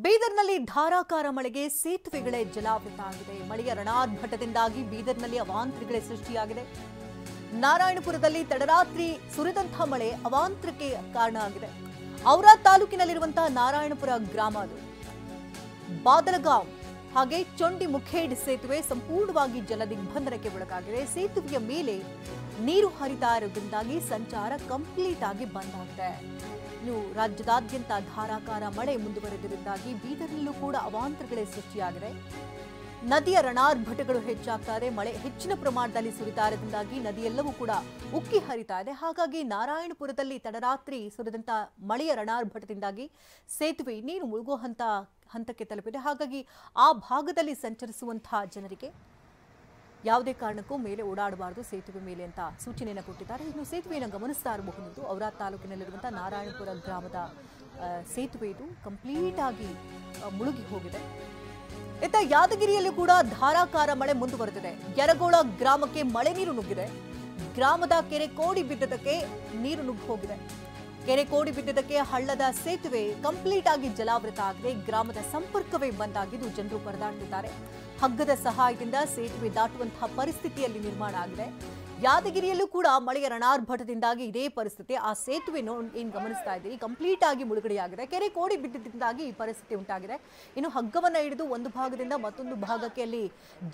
ಬೀದರ್ನಲ್ಲಿ ಧಾರಾಕಾರ ಮಳೆಗೆ ಸೇತುವೆಗಳೇ ಜಲಾವೃತ ಆಗಿದೆ. ಮಳೆಯ ರಣಾರ್ಭಟದಿಂದಾಗಿ ಬೀದರ್ನಲ್ಲಿ ಅವಾಂತರಗಳೇ ಸೃಷ್ಟಿಯಾಗಿದೆ. ನಾರಾಯಣಪುರದಲ್ಲಿ ತಡರಾತ್ರಿ ಸುರಿದಂತಹ ಮಳೆ ಅವಾಂತರಕ್ಕೆ ಕಾರಣ ಆಗಿದೆ. ಔರಾ ತಾಲೂಕಿನಲ್ಲಿರುವಂತಹ ನಾರಾಯಣಪುರ ಗ್ರಾಮ ಅದು. ಬಾದಲಗಾಂವ್ ಹಾಗೆ ಚೊಂಡಿ ಮುಖೇಡ್ ಸೇತುವೆ ಸಂಪೂರ್ಣವಾಗಿ ಜಲದಿಗ್ಬಂಧನಕ್ಕೆ ಒಳಗಾಗಿದೆ. ಸೇತುವೆಯ ಮೇಲೆ ನೀರು ಹರಿತಾ ಇರೋದ್ರಿಂದಾಗಿ ಸಂಚಾರ ಕಂಪ್ಲೀಟ್ ಆಗಿ ಬಂದ್ ಆಗಿದೆ. ಇನ್ನು ರಾಜ್ಯದಾದ್ಯಂತ ಧಾರಾಕಾರ ಮಳೆ ಮುಂದುವರೆದಿರುವುದಾಗಿ ಬೀದರ್ನಲ್ಲೂ ಕೂಡ ಅವಾಂತರಗಳೇ ಸೃಷ್ಟಿಯಾಗಿದೆ. ನದಿಯ ರಣಾರ್ಭಟಗಳು ಹೆಚ್ಚಾಗ್ತಾ ಇದೆ. ಮಳೆ ಹೆಚ್ಚಿನ ಪ್ರಮಾಣದಲ್ಲಿ ಸುರಿತಾ ಇರೋದ್ರಿಂದಾಗಿ ನದಿಯೆಲ್ಲವೂ ಕೂಡ ಉಕ್ಕಿ ಹರಿತಾ ಇದೆ. ಹಾಗಾಗಿ ನಾರಾಯಣಪುರದಲ್ಲಿ ತಡರಾತ್ರಿ ಸುರಿದಂತ ಮಳೆಯ ರಣಾರ್ಭಟದಿಂದಾಗಿ ಸೇತುವೆ ನೀರು ಮುಳುಗುವ ಹಂತಕ್ಕೆ ತಲುಪಿದೆ. ಹಾಗಾಗಿ ಆ ಭಾಗದಲ್ಲಿ ಸಂಚರಿಸುವಂತಹ ಜನರಿಗೆ ಯಾವುದೇ ಕಾರಣಕ್ಕೂ ಮೇಲೆ ಓಡಾಡಬಾರದು ಸೇತುವೆ ಮೇಲೆ ಅಂತ ಸೂಚನೆಯನ್ನು ಕೊಟ್ಟಿದ್ದಾರೆ. ಇನ್ನು ಸೇತುವೆಯನ್ನು ಗಮನಿಸ್ತಾ ಇರಬಹುದು. ಔರಾ ತಾಲೂಕಿನಲ್ಲಿರುವಂತಹ ನಾರಾಯಣಪುರ ಗ್ರಾಮದ ಸೇತುವೆ ಇದು ಕಂಪ್ಲೀಟ್ ಆಗಿ ಮುಳುಗಿ ಹೋಗಿದೆ. ಇತ್ತ ಯಾದಗಿರಿಯಲ್ಲೂ ಕೂಡ ಧಾರಾಕಾರ ಮಳೆ ಮುಂದುವರೆದಿದೆ. ಯರಗೋಳ ಗ್ರಾಮಕ್ಕೆ ಮಳೆ ನೀರು ನುಗ್ಗಿದೆ. ಗ್ರಾಮದ ಕೆರೆ ಕೋಡಿ ಬಿದ್ದದಕ್ಕೆ ನೀರು ನುಗ್ಗಿ ಹೋಗಿದೆ. ಕೆರೆ ಕೋಡಿ ಬಿದ್ದದಕ್ಕೆ ಹಳ್ಳದ ಸೇತುವೆ ಕಂಪ್ಲೀಟ್ ಆಗಿ ಜಲಾವೃತ ಆಗಿದೆ. ಗ್ರಾಮದ ಸಂಪರ್ಕವೇ ಬಂದ್ ಆಗಿದ್ದು ಜನರು ಪರದಾಡ್ತಿದ್ದಾರೆ. ಹಗ್ಗದ ಸಹಾಯದಿಂದ ಸೇತುವೆ ದಾಟುವಂತಹ ಪರಿಸ್ಥಿತಿಯಲ್ಲಿ ನಿರ್ಮಾಣ ಆಗಿದೆ. ಯಾದಗಿರಿಯಲ್ಲೂ ಕೂಡ ಮಳೆಯ ರಣಾರ್ಭಟದಿಂದಾಗಿ ಇದೇ ಪರಿಸ್ಥಿತಿ. ಆ ಸೇತುವೆ ಏನು ಗಮನಿಸ್ತಾ ಇದ್ದೀರಿ ಕಂಪ್ಲೀಟ್ ಆಗಿ ಮುಳುಗಡೆಯಾಗಿದೆ. ಕೆರೆ ಕೋಡಿ ಬಿದ್ದಿದ್ದಾಗಿ ಈ ಪರಿಸ್ಥಿತಿ ಉಂಟಾಗಿದೆ. ಇನ್ನು ಹಗ್ಗವನ್ನು ಹಿಡಿದು ಒಂದು ಭಾಗದಿಂದ ಮತ್ತೊಂದು ಭಾಗಕ್ಕೆ ಅಲ್ಲಿ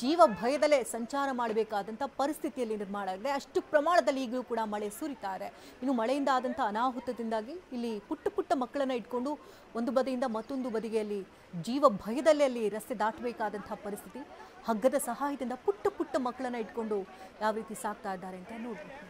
ಜೀವ ಭಯದಲ್ಲೇ ಸಂಚಾರ ಮಾಡಬೇಕಾದಂಥ ಪರಿಸ್ಥಿತಿಯಲ್ಲಿ ನಿರ್ಮಾಣ ಆಗಿದೆ. ಅಷ್ಟು ಪ್ರಮಾಣದಲ್ಲಿ ಈಗಲೂ ಕೂಡ ಮಳೆ ಸುರಿತಾ ಇದೆ. ಇನ್ನು ಮಳೆಯಿಂದ ಆದಂಥ ಅನಾಹುತದಿಂದಾಗಿ ಇಲ್ಲಿ ಪುಟ್ಟ ಪುಟ್ಟ ಮಕ್ಕಳನ್ನ ಇಟ್ಕೊಂಡು ಒಂದು ಬದಿಯಿಂದ ಮತ್ತೊಂದು ಬದಿಗೆ ಅಲ್ಲಿ ಜೀವ ಭಯದಲ್ಲೇ ಅಲ್ಲಿ ರಸ್ತೆ ದಾಟಬೇಕಾದಂತಹ ಪರಿಸ್ಥಿತಿ. ಹಗ್ಗದ ಸಹಾಯದಿಂದ ಪುಟ್ಟ ಪುಟ್ಟ ಮಕ್ಕಳನ್ನ ಇಟ್ಕೊಂಡು ಯಾವ ರೀತಿ ಸಾಕ್ತಾ ಇದ್ದಾರೆ ಅಂತ ನೋಡ್ಬೇಕು.